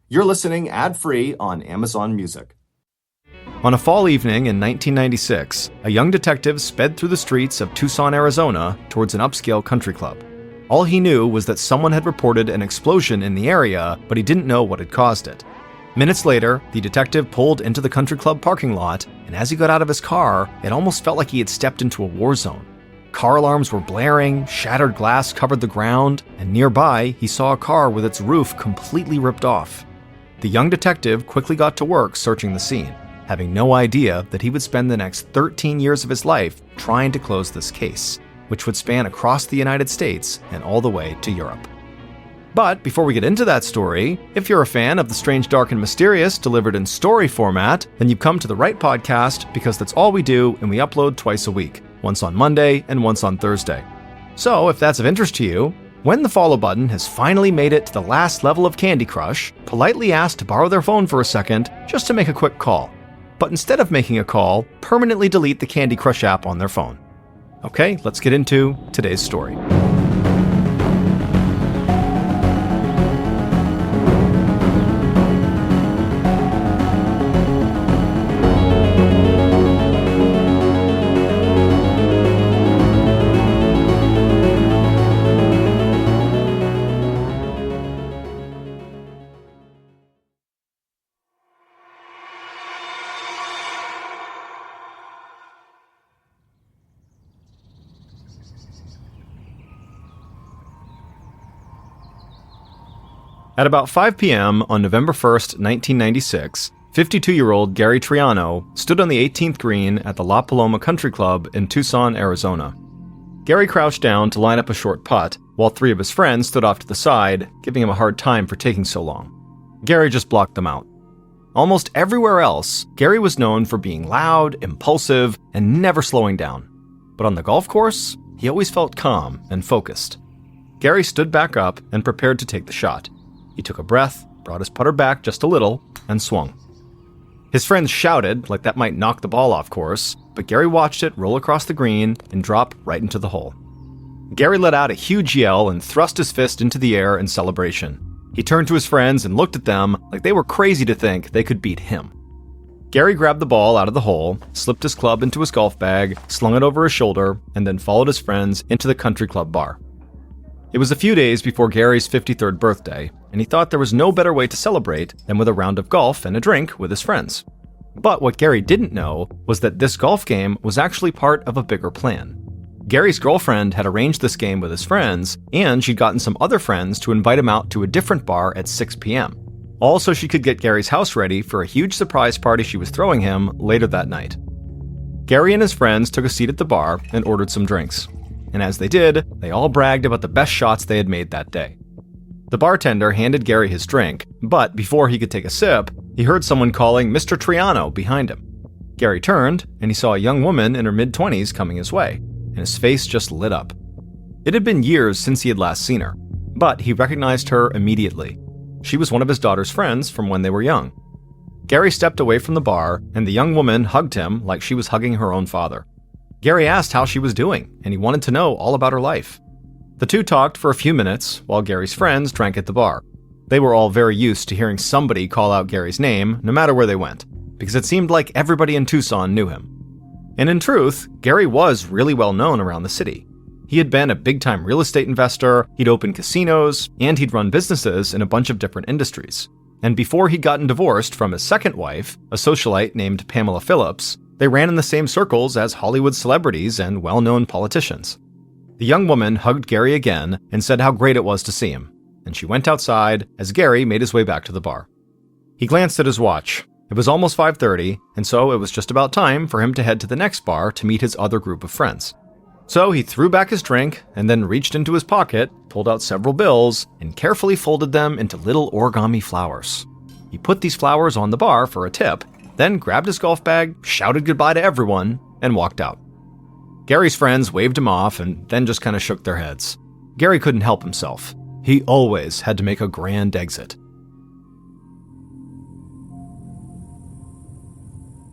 You're listening ad-free on Amazon Music. On a fall evening in 1996, a young detective sped through the streets of Tucson, Arizona, towards an upscale country club. All he knew was that someone had reported an explosion in the area, but he didn't know what had caused it. Minutes later, the detective pulled into the country club parking lot, and as he got out of his car, it almost felt like he had stepped into a war zone. Car alarms were blaring, shattered glass covered the ground, and nearby, he saw a car with its roof completely ripped off. The young detective quickly got to work searching the scene, having no idea that he would spend the next 13 years of his life trying to close this case, which would span across the United States and all the way to Europe. But before we get into that story, if you're a fan of the strange, dark, and mysterious delivered in story format, then you've come to the right podcast because that's all we do and we upload twice a week, once on Monday and once on Thursday. So if that's of interest to you, when the follow button has finally made it to the last level of Candy Crush, politely ask to borrow their phone for a second just to make a quick call. But instead of making a call, permanently delete the Candy Crush app on their phone. Okay, let's get into today's story. At about 5 p.m. on November 1st, 1996, 52-year-old Gary Triano stood on the 18th green at the La Paloma Country Club in Tucson, Arizona. Gary crouched down to line up a short putt, while three of his friends stood off to the side, giving him a hard time for taking so long. Gary just blocked them out. Almost everywhere else, Gary was known for being loud, impulsive, and never slowing down. But on the golf course, he always felt calm and focused. Gary stood back up and prepared to take the shot. He took a breath, brought his putter back just a little, and swung. His friends shouted like that might knock the ball off course, but Gary watched it roll across the green and drop right into the hole. Gary let out a huge yell and thrust his fist into the air in celebration. He turned to his friends and looked at them like they were crazy to think they could beat him. Gary grabbed the ball out of the hole, slipped his club into his golf bag, slung it over his shoulder, and then followed his friends into the country club bar. It was a few days before Gary's 53rd birthday, and he thought there was no better way to celebrate than with a round of golf and a drink with his friends. But what Gary didn't know was that this golf game was actually part of a bigger plan. Gary's girlfriend had arranged this game with his friends, and she'd gotten some other friends to invite him out to a different bar at 6 p.m., all so she could get Gary's house ready for a huge surprise party she was throwing him later that night. Gary and his friends took a seat at the bar and ordered some drinks. And as they did, they all bragged about the best shots they had made that day. The bartender handed Gary his drink, but before he could take a sip, he heard someone calling Mr. Triano behind him. Gary turned, and he saw a young woman in her mid-20s coming his way, and his face just lit up. It had been years since he had last seen her, but he recognized her immediately. She was one of his daughter's friends from when they were young. Gary stepped away from the bar, and the young woman hugged him like she was hugging her own father. Gary asked how she was doing, and he wanted to know all about her life. The two talked for a few minutes while Gary's friends drank at the bar. They were all very used to hearing somebody call out Gary's name, no matter where they went, because it seemed like everybody in Tucson knew him. And in truth, Gary was really well known around the city. He had been a big-time real estate investor, he'd opened casinos, and he'd run businesses in a bunch of different industries. And before he'd gotten divorced from his second wife, a socialite named Pamela Phillips, they ran in the same circles as Hollywood celebrities and well-known politicians. The young woman hugged Gary again and said how great it was to see him, and she went outside as Gary made his way back to the bar. He glanced at his watch. It was almost 5:30, and so it was just about time for him to head to the next bar to meet his other group of friends. So he threw back his drink and then reached into his pocket, pulled out several bills, and carefully folded them into little origami flowers. He put these flowers on the bar for a tip, then grabbed his golf bag, shouted goodbye to everyone, and walked out. Gary's friends waved him off and then just kind of shook their heads. Gary couldn't help himself. He always had to make a grand exit.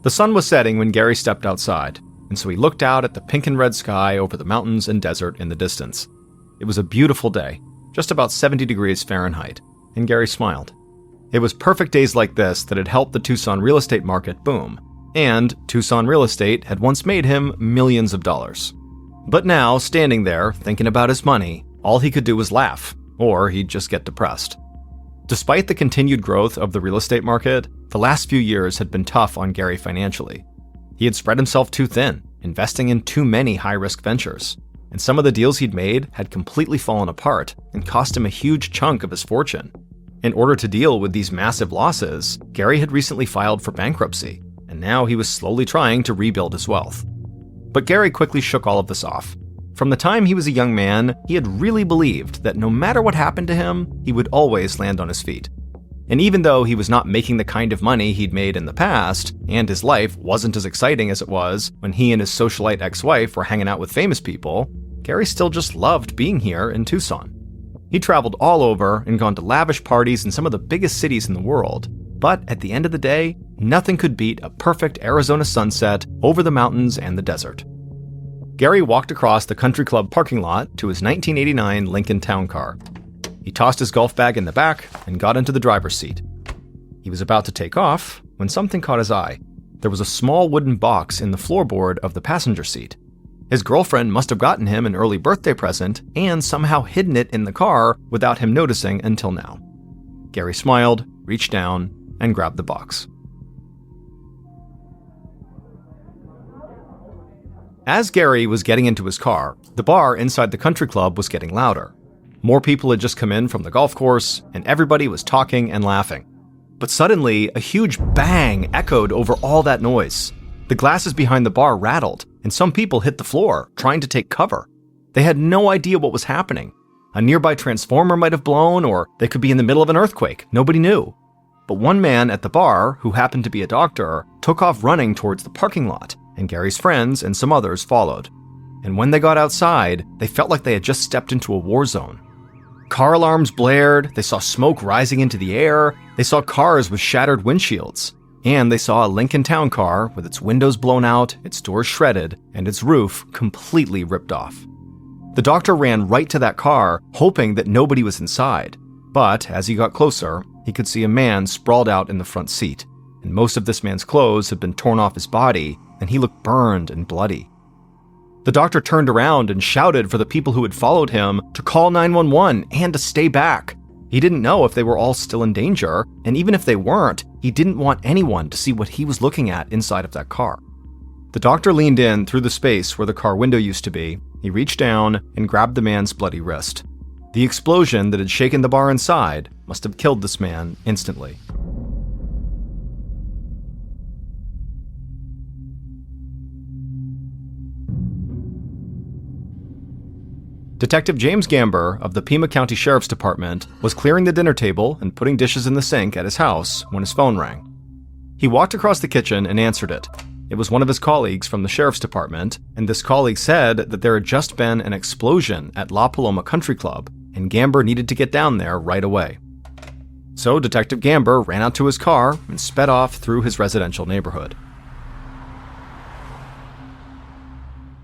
The sun was setting when Gary stepped outside, and so he looked out at the pink and red sky over the mountains and desert in the distance. It was a beautiful day, just about 70 degrees Fahrenheit, and Gary smiled. It was perfect days like this that had helped the Tucson real estate market boom, and Tucson real estate had once made him millions of dollars. But now, standing there, thinking about his money, all he could do was laugh, or he'd just get depressed. Despite the continued growth of the real estate market, the last few years had been tough on Gary financially. He had spread himself too thin, investing in too many high-risk ventures, and some of the deals he'd made had completely fallen apart and cost him a huge chunk of his fortune. In order to deal with these massive losses, Gary had recently filed for bankruptcy, and now he was slowly trying to rebuild his wealth. But Gary quickly shook all of this off. From the time he was a young man, he had really believed that no matter what happened to him, he would always land on his feet. And even though he was not making the kind of money he'd made in the past, and his life wasn't as exciting as it was when he and his socialite ex-wife were hanging out with famous people, Gary still just loved being here in Tucson. He traveled all over and gone to lavish parties in some of the biggest cities in the world, but at the end of the day, nothing could beat a perfect Arizona sunset over the mountains and the desert. Gary walked across the country club parking lot to his 1989 Lincoln Town Car. He tossed his golf bag in the back and got into the driver's seat. He was about to take off when something caught his eye. There was a small wooden box in the floorboard of the passenger seat. His girlfriend must have gotten him an early birthday present and somehow hidden it in the car without him noticing until now. Gary smiled, reached down, and grabbed the box. As Gary was getting into his car, the bar inside the country club was getting louder. More people had just come in from the golf course, and everybody was talking and laughing. But suddenly, a huge bang echoed over all that noise. The glasses behind the bar rattled, and some people hit the floor, trying to take cover. They had no idea what was happening. A nearby transformer might have blown, or they could be in the middle of an earthquake. Nobody knew. But one man at the bar, who happened to be a doctor, took off running towards the parking lot, and Gary's friends and some others followed. And when they got outside, they felt like they had just stepped into a war zone. Car alarms blared, they saw smoke rising into the air, they saw cars with shattered windshields, and they saw a Lincoln Town Car with its windows blown out, its doors shredded, and its roof completely ripped off. The doctor ran right to that car, hoping that nobody was inside, but as he got closer, he could see a man sprawled out in the front seat, and most of this man's clothes had been torn off his body, and he looked burned and bloody. The doctor turned around and shouted for the people who had followed him to call 911 and to stay back. He didn't know if they were all still in danger, and even if they weren't, he didn't want anyone to see what he was looking at inside of that car. The doctor leaned in through the space where the car window used to be. He reached down and grabbed the man's bloody wrist. The explosion that had shaken the bar inside must have killed this man instantly. Detective James Gamber of the Pima County Sheriff's Department was clearing the dinner table and putting dishes in the sink at his house when his phone rang. He walked across the kitchen and answered it. It was one of his colleagues from the Sheriff's Department, and this colleague said that there had just been an explosion at La Paloma Country Club, and Gamber needed to get down there right away. So Detective Gamber ran out to his car and sped off through his residential neighborhood.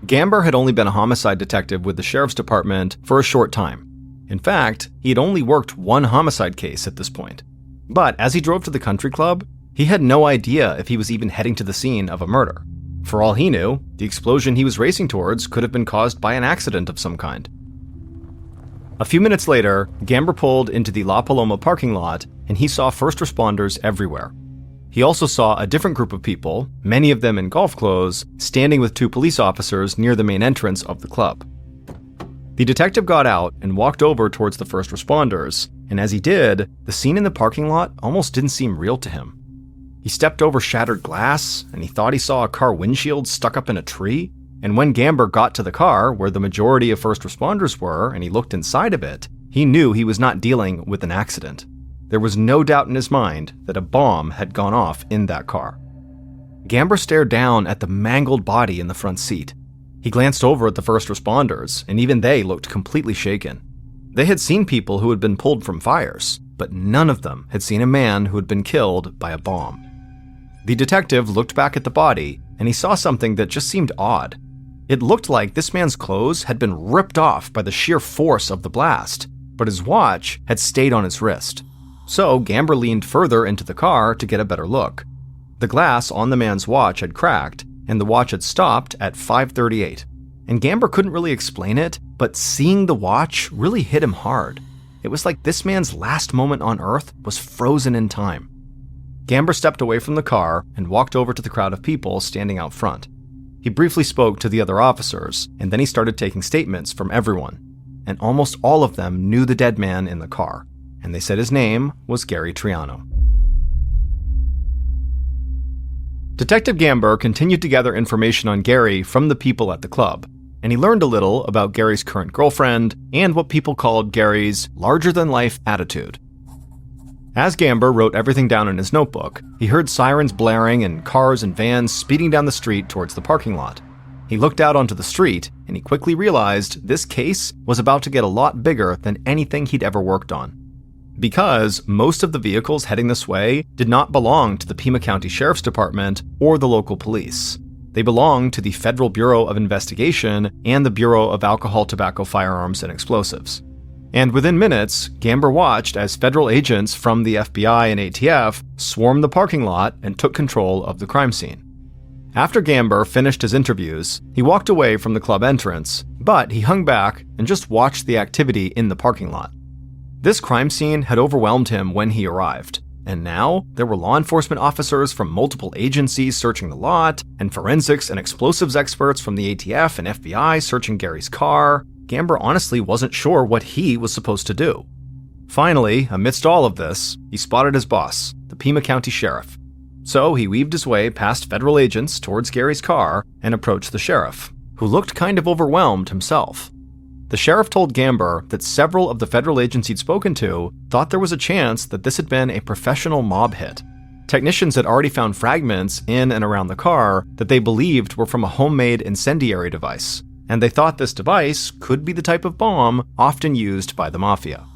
Gamber had only been a homicide detective with the Sheriff's Department for a short time. In fact, he had only worked one homicide case at this point. But as he drove to the country club, he had no idea if he was even heading to the scene of a murder. For all he knew, the explosion he was racing towards could have been caused by an accident of some kind. A few minutes later, Gamber pulled into the La Paloma parking lot, and he saw first responders everywhere. He also saw a different group of people, many of them in golf clothes, standing with two police officers near the main entrance of the club. The detective got out and walked over towards the first responders, and as he did, the scene in the parking lot almost didn't seem real to him. He stepped over shattered glass, and he thought he saw a car windshield stuck up in a tree, and when Gamber got to the car where the majority of first responders were and he looked inside of it, he knew he was not dealing with an accident. There was no doubt in his mind that a bomb had gone off in that car. Gamber stared down at the mangled body in the front seat. He glanced over at the first responders, and even they looked completely shaken. They had seen people who had been pulled from fires, but none of them had seen a man who had been killed by a bomb. The detective looked back at the body, and he saw something that just seemed odd. It looked like this man's clothes had been ripped off by the sheer force of the blast, but his watch had stayed on his wrist. So Gamber leaned further into the car to get a better look. The glass on the man's watch had cracked, and the watch had stopped at 5:38. And Gamber couldn't really explain it, but seeing the watch really hit him hard. It was like this man's last moment on Earth was frozen in time. Gamber stepped away from the car and walked over to the crowd of people standing out front. He briefly spoke to the other officers, and then he started taking statements from everyone. And almost all of them knew the dead man in the car, and they said his name was Gary Triano. Detective Gamber continued to gather information on Gary from the people at the club, and he learned a little about Gary's current girlfriend and what people called Gary's larger-than-life attitude. As Gamber wrote everything down in his notebook, he heard sirens blaring and cars and vans speeding down the street towards the parking lot. He looked out onto the street, and he quickly realized this case was about to get a lot bigger than anything he'd ever worked on. Because most of the vehicles heading this way did not belong to the Pima County Sheriff's Department or the local police. They belonged to the Federal Bureau of Investigation and the Bureau of Alcohol, Tobacco, Firearms, and Explosives. And within minutes, Gamber watched as federal agents from the FBI and ATF swarmed the parking lot and took control of the crime scene. After Gamber finished his interviews, he walked away from the club entrance, but he hung back and just watched the activity in the parking lot. This crime scene had overwhelmed him when he arrived, and now there were law enforcement officers from multiple agencies searching the lot, and forensics and explosives experts from the ATF and FBI searching Gary's car. Gamber honestly wasn't sure what he was supposed to do. Finally, amidst all of this, he spotted his boss, the Pima County Sheriff. So he weaved his way past federal agents towards Gary's car and approached the sheriff, who looked kind of overwhelmed himself. The sheriff told Gamber that several of the federal agents he'd spoken to thought there was a chance that this had been a professional mob hit. Technicians had already found fragments in and around the car that they believed were from a homemade incendiary device, and they thought this device could be the type of bomb often used by the mafia.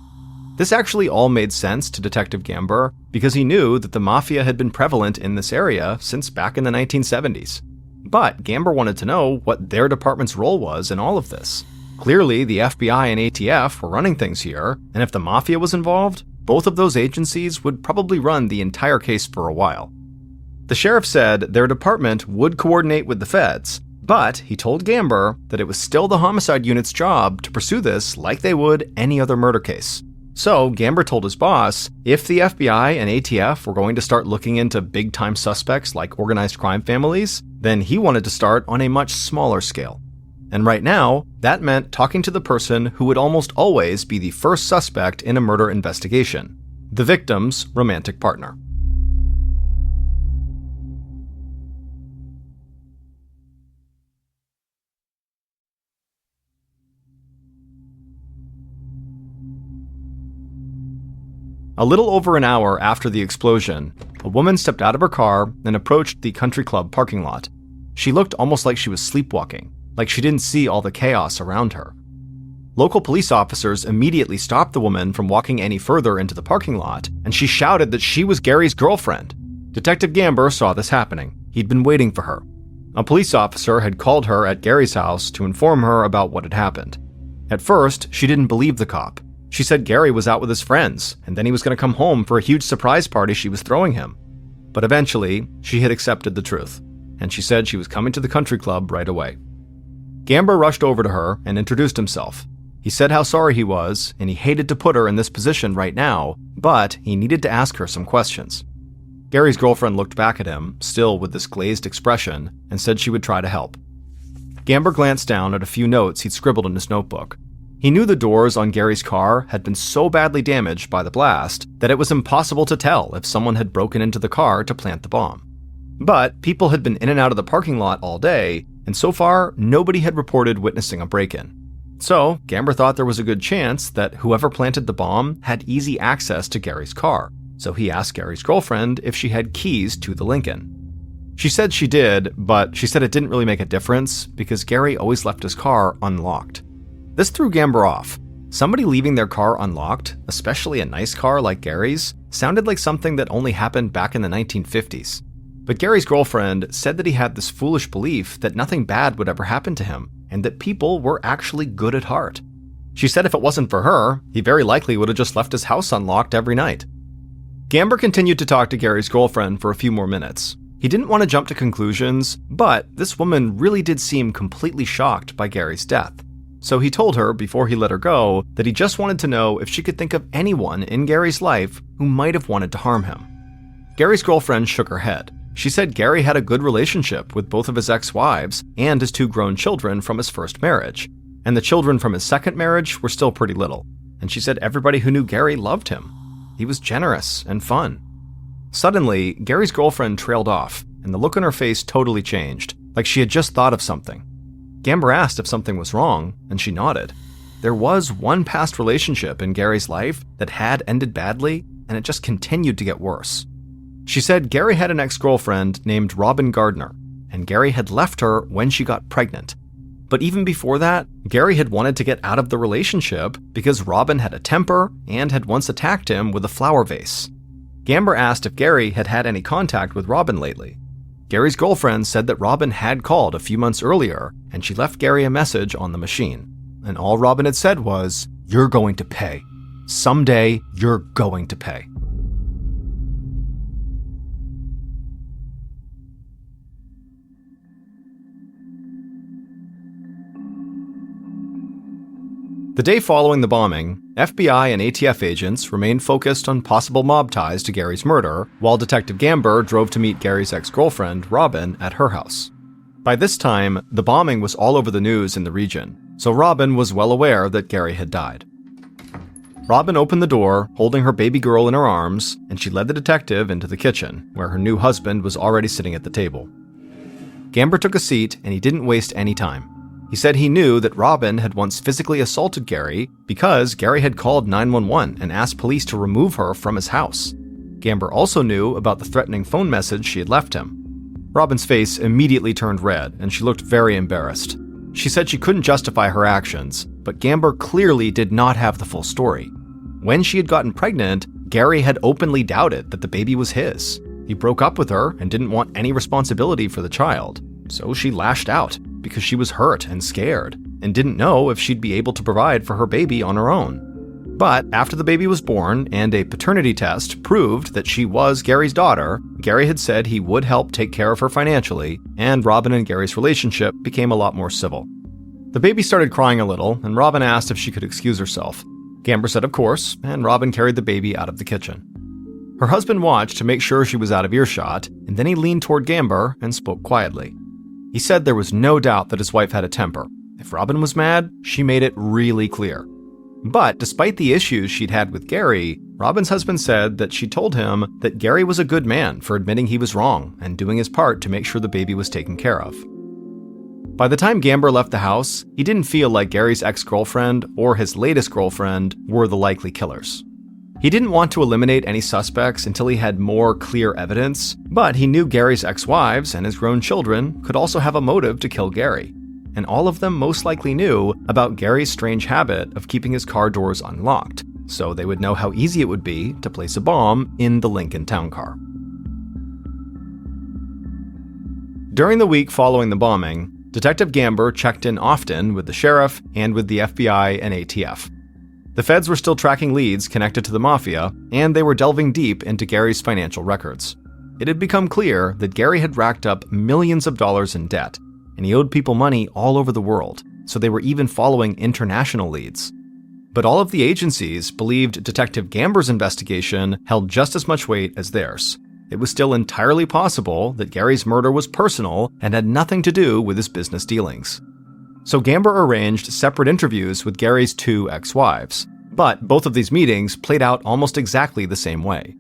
This actually all made sense to Detective Gamber because he knew that the mafia had been prevalent in this area since back in the 1970s. But Gamber wanted to know what their department's role was in all of this. Clearly, the FBI and ATF were running things here, and if the mafia was involved, both of those agencies would probably run the entire case for a while. The sheriff said their department would coordinate with the feds, but he told Gamber that it was still the homicide unit's job to pursue this like they would any other murder case. So Gamber told his boss if the FBI and ATF were going to start looking into big-time suspects like organized crime families, then he wanted to start on a much smaller scale. And right now, that meant talking to the person who would almost always be the first suspect in a murder investigation, the victim's romantic partner. A little over an hour after the explosion, a woman stepped out of her car and approached the country club parking lot. She looked almost like she was sleepwalking, like she didn't see all the chaos around her. Local police officers immediately stopped the woman from walking any further into the parking lot, and she shouted that she was Gary's girlfriend. Detective Gamber saw this happening. He'd been waiting for her. A police officer had called her at Gary's house to inform her about what had happened. At first, she didn't believe the cop. She said Gary was out with his friends, and then he was going to come home for a huge surprise party she was throwing him. But eventually, she had accepted the truth, and she said she was coming to the country club right away. Gamber rushed over to her and introduced himself. He said how sorry he was, and he hated to put her in this position right now, but he needed to ask her some questions. Gary's girlfriend looked back at him, still with this glazed expression, and said she would try to help. Gamber glanced down at a few notes he'd scribbled in his notebook. He knew the doors on Gary's car had been so badly damaged by the blast that it was impossible to tell if someone had broken into the car to plant the bomb. But people had been in and out of the parking lot all day, and so far, nobody had reported witnessing a break-in. So, Gamber thought there was a good chance that whoever planted the bomb had easy access to Gary's car, so he asked Gary's girlfriend if she had keys to the Lincoln. She said she did, but she said it didn't really make a difference because Gary always left his car unlocked. This threw Gamber off. Somebody leaving their car unlocked, especially a nice car like Gary's, sounded like something that only happened back in the 1950s. But Gary's girlfriend said that he had this foolish belief that nothing bad would ever happen to him, and that people were actually good at heart. She said if it wasn't for her, he very likely would have just left his house unlocked every night. Gamber continued to talk to Gary's girlfriend for a few more minutes. He didn't want to jump to conclusions, but this woman really did seem completely shocked by Gary's death. So he told her, before he let her go, that he just wanted to know if she could think of anyone in Gary's life who might have wanted to harm him. Gary's girlfriend shook her head. She said Gary had a good relationship with both of his ex-wives and his 2 grown children from his first marriage, and the children from his second marriage were still pretty little, and she said everybody who knew Gary loved him. He was generous and fun. Suddenly, Gary's girlfriend trailed off, and the look on her face totally changed, like she had just thought of something. Gamber asked if something was wrong, and she nodded. There was one past relationship in Gary's life that had ended badly, and it just continued to get worse. She said Gary had an ex-girlfriend named Robin Gardner, and Gary had left her when she got pregnant. But even before that, Gary had wanted to get out of the relationship because Robin had a temper and had once attacked him with a flower vase. Gamber asked if Gary had had any contact with Robin lately. Gary's girlfriend said that Robin had called a few months earlier, and she left Gary a message on the machine. And all Robin had said was, "You're going to pay. Someday, you're going to pay." The day following the bombing, FBI and ATF agents remained focused on possible mob ties to Gary's murder, while Detective Gamber drove to meet Gary's ex-girlfriend, Robin, at her house. By this time, the bombing was all over the news in the region, so Robin was well aware that Gary had died. Robin opened the door, holding her baby girl in her arms, and she led the detective into the kitchen, where her new husband was already sitting at the table. Gamber took a seat, and he didn't waste any time. He said he knew that Robin had once physically assaulted Gary because Gary had called 911 and asked police to remove her from his house. Gamber also knew about the threatening phone message she had left him. Robin's face immediately turned red, and she looked very embarrassed. She said she couldn't justify her actions, but Gamber clearly did not have the full story. When she had gotten pregnant, Gary had openly doubted that the baby was his. He broke up with her and didn't want any responsibility for the child, so she lashed out because she was hurt and scared and didn't know if she'd be able to provide for her baby on her own. But after the baby was born and a paternity test proved that she was Gary's daughter, Gary had said he would help take care of her financially, and Robin and Gary's relationship became a lot more civil. The baby started crying a little, and Robin asked if she could excuse herself. Gamber said of course, and Robin carried the baby out of the kitchen. Her husband watched to make sure she was out of earshot, and then he leaned toward Gamber and spoke quietly. He said there was no doubt that his wife had a temper. If Robin was mad, she made it really clear. But despite the issues she'd had with Gary, Robin's husband said that she told him that Gary was a good man for admitting he was wrong and doing his part to make sure the baby was taken care of. By the time Gamber left the house, he didn't feel like Gary's ex-girlfriend or his latest girlfriend were the likely killers. He didn't want to eliminate any suspects until he had more clear evidence, but he knew Gary's ex-wives and his grown children could also have a motive to kill Gary. And all of them most likely knew about Gary's strange habit of keeping his car doors unlocked, so they would know how easy it would be to place a bomb in the Lincoln town car. During the week following the bombing, Detective Gamber checked in often with the sheriff and with the FBI and ATF. The feds were still tracking leads connected to the mafia, and they were delving deep into Gary's financial records. It had become clear that Gary had racked up millions of dollars in debt, and he owed people money all over the world, so they were even following international leads. But all of the agencies believed Detective Gamber's investigation held just as much weight as theirs. It was still entirely possible that Gary's murder was personal and had nothing to do with his business dealings. So Gamber arranged separate interviews with Gary's 2 ex-wives, but both of these meetings played out almost exactly the same way.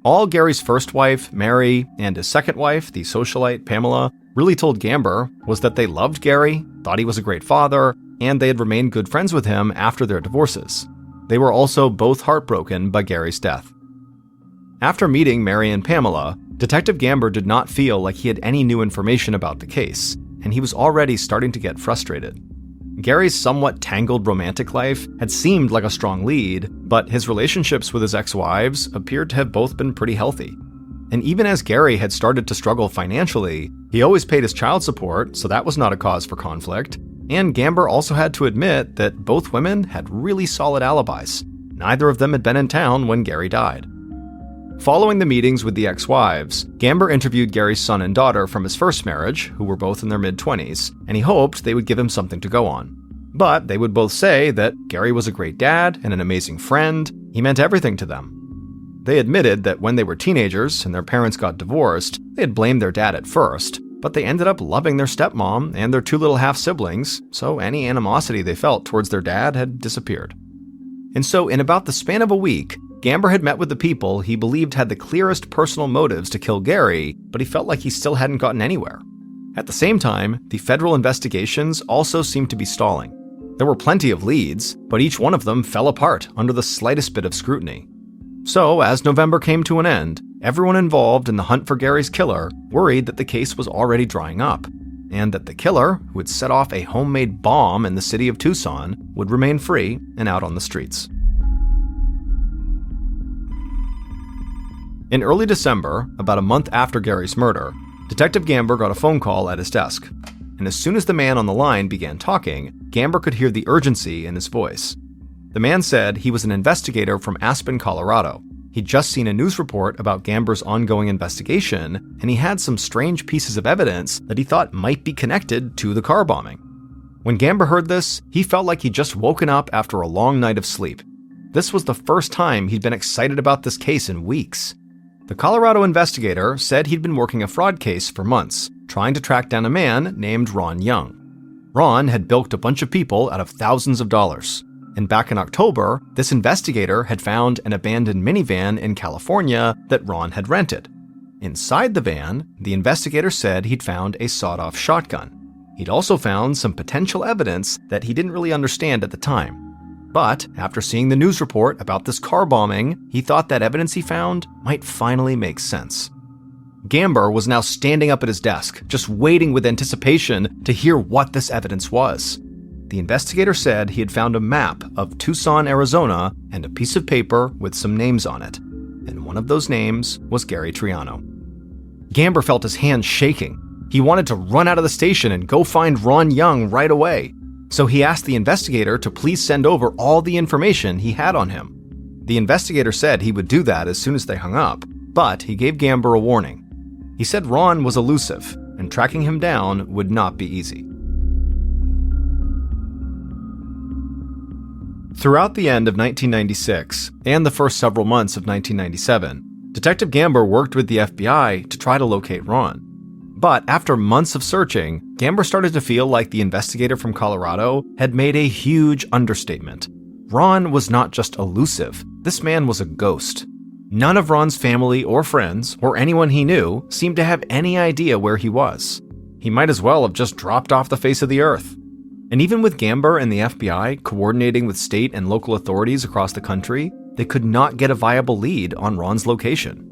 All Gary's first wife, Mary, and his second wife, the socialite Pamela, really told Gamber was that they loved Gary, thought he was a great father, and they had remained good friends with him after their divorces. They were also both heartbroken by Gary's death. After meeting Mary and Pamela, Detective Gamber did not feel like he had any new information about the case, and he was already starting to get frustrated. Gary's somewhat tangled romantic life had seemed like a strong lead, but his relationships with his ex-wives appeared to have both been pretty healthy. And even as Gary had started to struggle financially, he always paid his child support, so that was not a cause for conflict. And Gamber also had to admit that both women had really solid alibis. Neither of them had been in town when Gary died. Following the meetings with the ex-wives, Gamber interviewed Gary's son and daughter from his first marriage, who were both in their mid-20s, and he hoped they would give him something to go on. But they would both say that Gary was a great dad and an amazing friend. He meant everything to them. They admitted that when they were teenagers and their parents got divorced, they had blamed their dad at first, but they ended up loving their stepmom and their two little half-siblings, so any animosity they felt towards their dad had disappeared. And so in about the span of a week, Gamber had met with the people he believed had the clearest personal motives to kill Gary, but he felt like he still hadn't gotten anywhere. At the same time, the federal investigations also seemed to be stalling. There were plenty of leads, but each one of them fell apart under the slightest bit of scrutiny. So, as November came to an end, everyone involved in the hunt for Gary's killer worried that the case was already drying up, and that the killer, who had set off a homemade bomb in the city of Tucson, would remain free and out on the streets. In early December, about a month after Gary's murder, Detective Gamber got a phone call at his desk. And as soon as the man on the line began talking, Gamber could hear the urgency in his voice. The man said he was an investigator from Aspen, Colorado. He'd just seen a news report about Gamber's ongoing investigation, and he had some strange pieces of evidence that he thought might be connected to the car bombing. When Gamber heard this, he felt like he'd just woken up after a long night of sleep. This was the first time he'd been excited about this case in weeks. The Colorado investigator said he'd been working a fraud case for months, trying to track down a man named Ron Young. Ron had bilked a bunch of people out of thousands of dollars. And back in October, this investigator had found an abandoned minivan in California that Ron had rented. Inside the van, the investigator said he'd found a sawed-off shotgun. He'd also found some potential evidence that he didn't really understand at the time. But after seeing the news report about this car bombing, he thought that evidence he found might finally make sense. Gamber was now standing up at his desk, just waiting with anticipation to hear what this evidence was. The investigator said he had found a map of Tucson, Arizona, and a piece of paper with some names on it. And one of those names was Gary Triano. Gamber felt his hands shaking. He wanted to run out of the station and go find Ron Young right away. So he asked the investigator to please send over all the information he had on him. The investigator said he would do that as soon as they hung up, but he gave Gamber a warning. He said Ron was elusive, and tracking him down would not be easy. Throughout the end of 1996 and the first several months of 1997, Detective Gamber worked with the FBI to try to locate Ron. But after months of searching, Gamber started to feel like the investigator from Colorado had made a huge understatement. Ron was not just elusive, this man was a ghost. None of Ron's family or friends, or anyone he knew, seemed to have any idea where he was. He might as well have just dropped off the face of the earth. And even with Gamber and the FBI coordinating with state and local authorities across the country, they could not get a viable lead on Ron's location.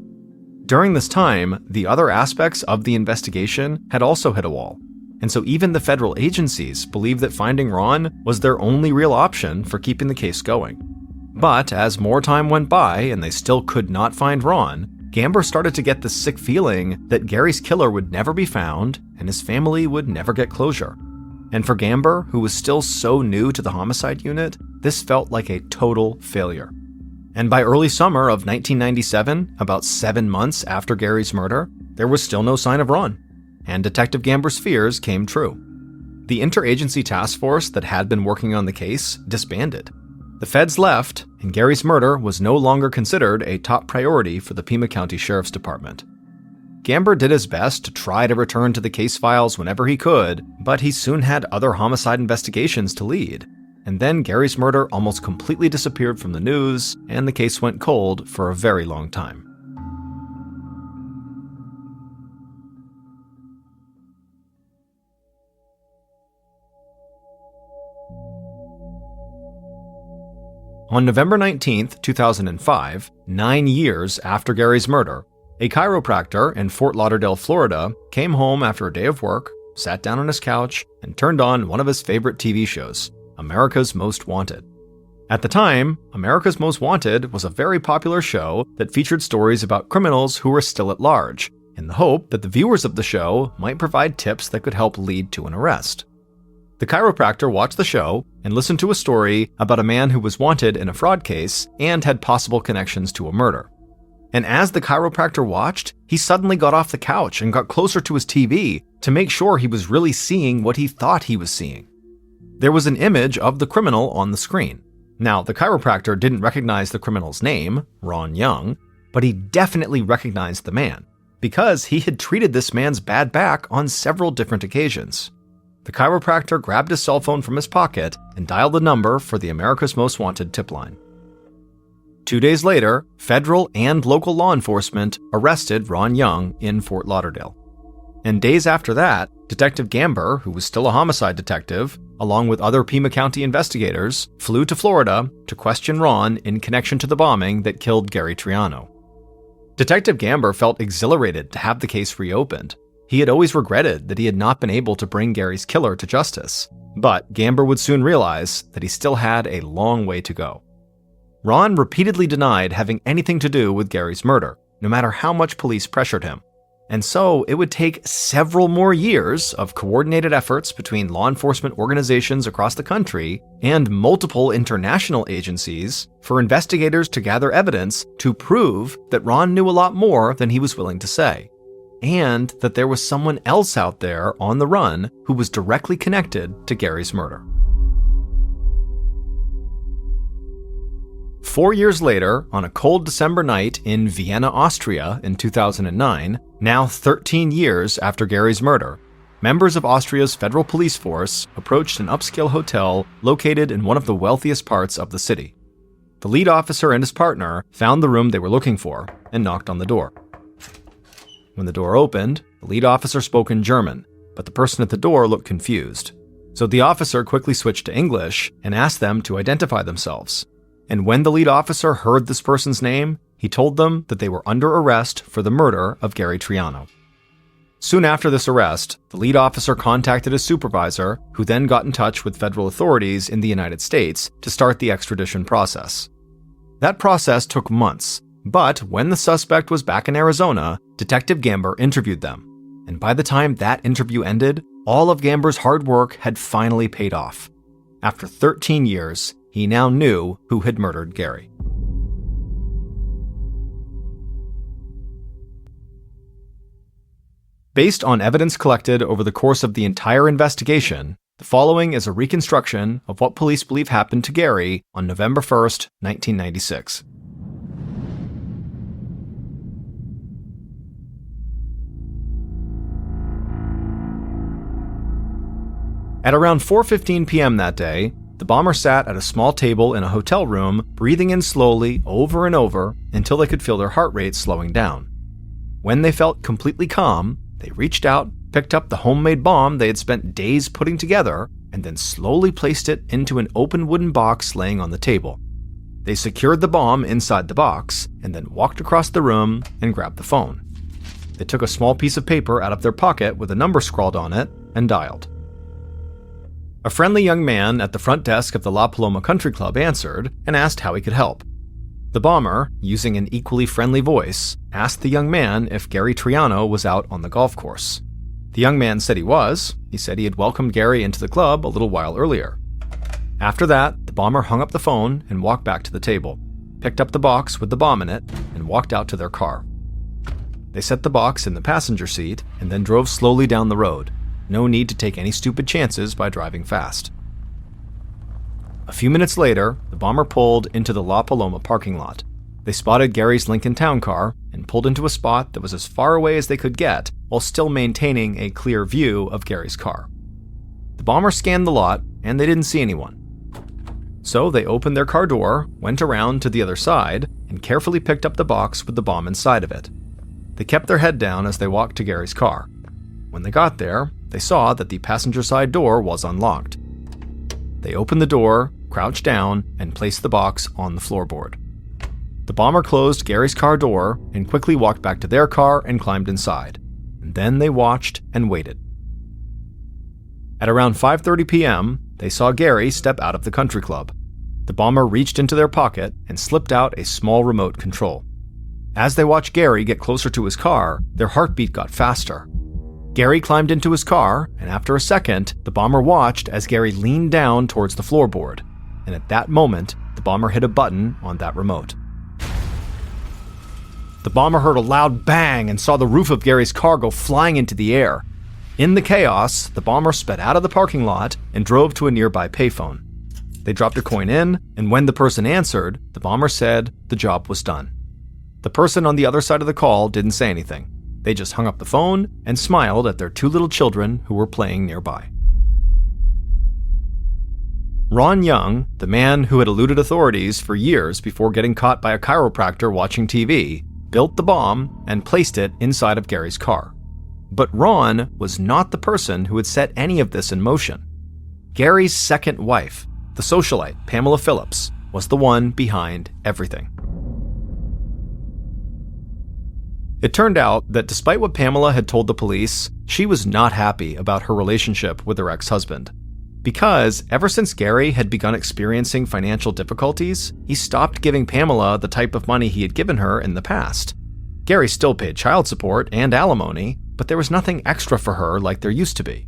During this time, the other aspects of the investigation had also hit a wall, and so even the federal agencies believed that finding Ron was their only real option for keeping the case going. But as more time went by and they still could not find Ron, Gamber started to get the sick feeling that Gary's killer would never be found and his family would never get closure. And for Gamber, who was still so new to the homicide unit, this felt like a total failure. And by early summer of 1997, about 7 months after Gary's murder, there was still no sign of Ron. And Detective Gamber's fears came true. The interagency task force that had been working on the case disbanded. The feds left, and Gary's murder was no longer considered a top priority for the Pima County Sheriff's Department. Gamber did his best to try to return to the case files whenever he could, but he soon had other homicide investigations to lead. And then Gary's murder almost completely disappeared from the news, and the case went cold for a very long time. On November 19, 2005, 9 years after Gary's murder, a chiropractor in Fort Lauderdale, Florida, came home after a day of work, sat down on his couch, and turned on one of his favorite TV shows, America's Most Wanted. At the time, America's Most Wanted was a very popular show that featured stories about criminals who were still at large, in the hope that the viewers of the show might provide tips that could help lead to an arrest. The chiropractor watched the show and listened to a story about a man who was wanted in a fraud case and had possible connections to a murder. And as the chiropractor watched, he suddenly got off the couch and got closer to his TV to make sure he was really seeing what he thought he was seeing. There was an image of the criminal on the screen. Now, the chiropractor didn't recognize the criminal's name, Ron Young, but he definitely recognized the man, because he had treated this man's bad back on several different occasions. The chiropractor grabbed his cell phone from his pocket and dialed the number for the America's Most Wanted tip line. 2 days later, federal and local law enforcement arrested Ron Young in Fort Lauderdale. And days after that, Detective Gamber, who was still a homicide detective, along with other Pima County investigators, flew to Florida to question Ron in connection to the bombing that killed Gary Triano. Detective Gamber felt exhilarated to have the case reopened. He had always regretted that he had not been able to bring Gary's killer to justice, but Gamber would soon realize that he still had a long way to go. Ron repeatedly denied having anything to do with Gary's murder, no matter how much police pressured him. And so it would take several more years of coordinated efforts between law enforcement organizations across the country and multiple international agencies for investigators to gather evidence to prove that Ron knew a lot more than he was willing to say, and that there was someone else out there on the run who was directly connected to Gary's murder. 4 years later, on a cold December night in Vienna, Austria in 2009, now 13 years after Gary's murder, members of Austria's federal police force approached an upscale hotel located in one of the wealthiest parts of the city. The lead officer and his partner found the room they were looking for and knocked on the door. When the door opened, the lead officer spoke in German, but the person at the door looked confused. So the officer quickly switched to English and asked them to identify themselves. And when the lead officer heard this person's name, he told them that they were under arrest for the murder of Gary Triano. Soon after this arrest, the lead officer contacted his supervisor, who then got in touch with federal authorities in the United States to start the extradition process. That process took months, but when the suspect was back in Arizona, Detective Gamber interviewed them. And by the time that interview ended, all of Gamber's hard work had finally paid off. After 13 years, he now knew who had murdered Gary. Based on evidence collected over the course of the entire investigation, the following is a reconstruction of what police believe happened to Gary on November 1st, 1996. At around 4:15 p.m. that day, the bomber sat at a small table in a hotel room, breathing in slowly over and over until they could feel their heart rate slowing down. When they felt completely calm, they reached out, picked up the homemade bomb they had spent days putting together, and then slowly placed it into an open wooden box laying on the table. They secured the bomb inside the box and then walked across the room and grabbed the phone. They took a small piece of paper out of their pocket with a number scrawled on it and dialed. A friendly young man at the front desk of the La Paloma Country Club answered and asked how he could help. The bomber, using an equally friendly voice, asked the young man if Gary Triano was out on the golf course. The young man said he was. He said he had welcomed Gary into the club a little while earlier. After that, the bomber hung up the phone and walked back to the table, picked up the box with the bomb in it, and walked out to their car. They set the box in the passenger seat and then drove slowly down the road. No need to take any stupid chances by driving fast. A few minutes later, the bomber pulled into the La Paloma parking lot. They spotted Gary's Lincoln Town car and pulled into a spot that was as far away as they could get while still maintaining a clear view of Gary's car. The bomber scanned the lot and they didn't see anyone. So they opened their car door, went around to the other side, and carefully picked up the box with the bomb inside of it. They kept their head down as they walked to Gary's car. When they got there, they saw that the passenger side door was unlocked. They opened the door, crouched down, and placed the box on the floorboard. The bomber closed Gary's car door and quickly walked back to their car and climbed inside. And then they watched and waited. At around 5:30 p.m., they saw Gary step out of the country club. The bomber reached into their pocket and slipped out a small remote control. As they watched Gary get closer to his car, their heartbeat got faster. Gary climbed into his car, and after a second, the bomber watched as Gary leaned down towards the floorboard. And at that moment, the bomber hit a button on that remote. The The bomber heard a loud bang and saw the roof of Gary's car go flying into the air. In the chaos, the bomber sped out of the parking lot and drove to a nearby payphone. They dropped a coin in, and when the person answered, the bomber said the job was done. The person on the other side of the call didn't say anything. They just hung up the phone and smiled at their 2 little children who were playing nearby. Ron Young, the man who had eluded authorities for years before getting caught by a chiropractor watching TV, built the bomb and placed it inside of Gary's car. But Ron was not the person who had set any of this in motion. Gary's second wife, the socialite Pamela Phillips, was the one behind everything. It turned out that despite what Pamela had told the police, she was not happy about her relationship with her ex-husband. Because ever since Gary had begun experiencing financial difficulties, he stopped giving Pamela the type of money he had given her in the past. Gary still paid child support and alimony, but there was nothing extra for her like there used to be.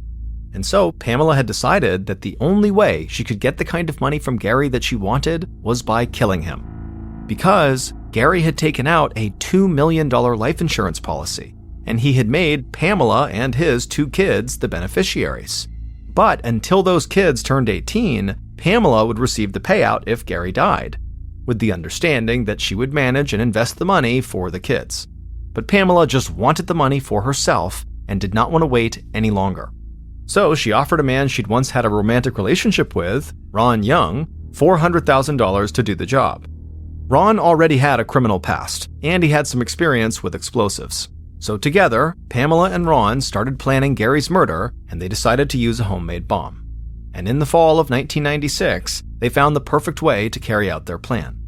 And so Pamela had decided that the only way she could get the kind of money from Gary that she wanted was by killing him. Because Gary had taken out a $2 million life insurance policy, and he had made Pamela and his 2 kids the beneficiaries. But until those kids turned 18, Pamela would receive the payout if Gary died, with the understanding that she would manage and invest the money for the kids. But Pamela just wanted the money for herself and did not want to wait any longer. So she offered a man she'd once had a romantic relationship with, Ron Young, $400,000 to do the job. Ron already had a criminal past, and he had some experience with explosives. So together, Pamela and Ron started planning Gary's murder, and they decided to use a homemade bomb. And in the fall of 1996, they found the perfect way to carry out their plan.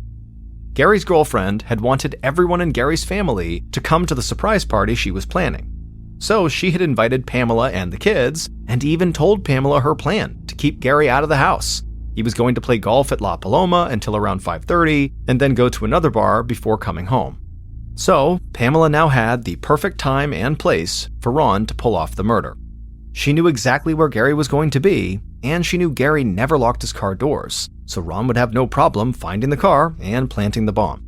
Gary's girlfriend had wanted everyone in Gary's family to come to the surprise party she was planning. So she had invited Pamela and the kids, and even told Pamela her plan to keep Gary out of the house. He was going to play golf at La Paloma until around 5:30, and then go to another bar before coming home. So, Pamela now had the perfect time and place for Ron to pull off the murder. She knew exactly where Gary was going to be, and she knew Gary never locked his car doors, so Ron would have no problem finding the car and planting the bomb.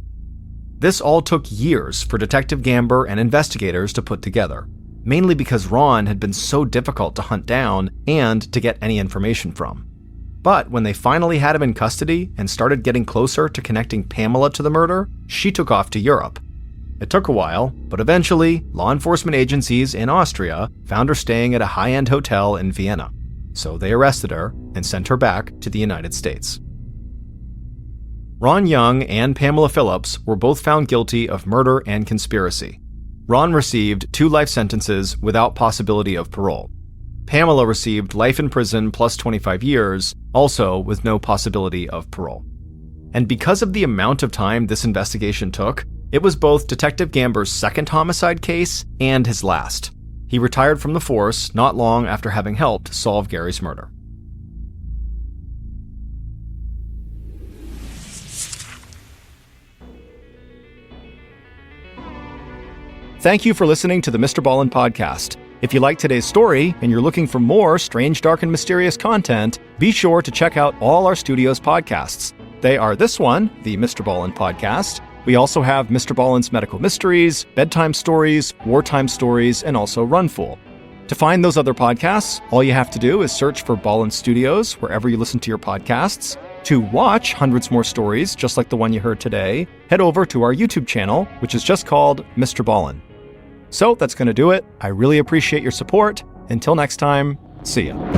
This all took years for Detective Gamber and investigators to put together, mainly because Ron had been so difficult to hunt down and to get any information from. But when they finally had him in custody and started getting closer to connecting Pamela to the murder, she took off to Europe. It took a while, but eventually, law enforcement agencies in Austria found her staying at a high-end hotel in Vienna. So they arrested her and sent her back to the United States. Ron Young and Pamela Phillips were both found guilty of murder and conspiracy. Ron received 2 life sentences without possibility of parole. Pamela received life in prison plus 25 years, also with no possibility of parole. And because of the amount of time this investigation took, it was both Detective Gamber's second homicide case and his last. He retired from the force not long after having helped solve Gary's murder. Thank you for listening to the MrBallen Podcast. If you like today's story and you're looking for more strange, dark, and mysterious content, be sure to check out all our studio's podcasts. They are this one, the MrBallen Podcast. We also have Mr. Ballen's Medical Mysteries, Bedtime Stories, Wartime Stories, and also Runful. To find those other podcasts, all you have to do is search for Ballen Studios wherever you listen to your podcasts. To watch hundreds more stories, just like the one you heard today, head over to our YouTube channel, which is just called Mr. Ballen. So that's going to do it. I really appreciate your support. Until next time, see ya.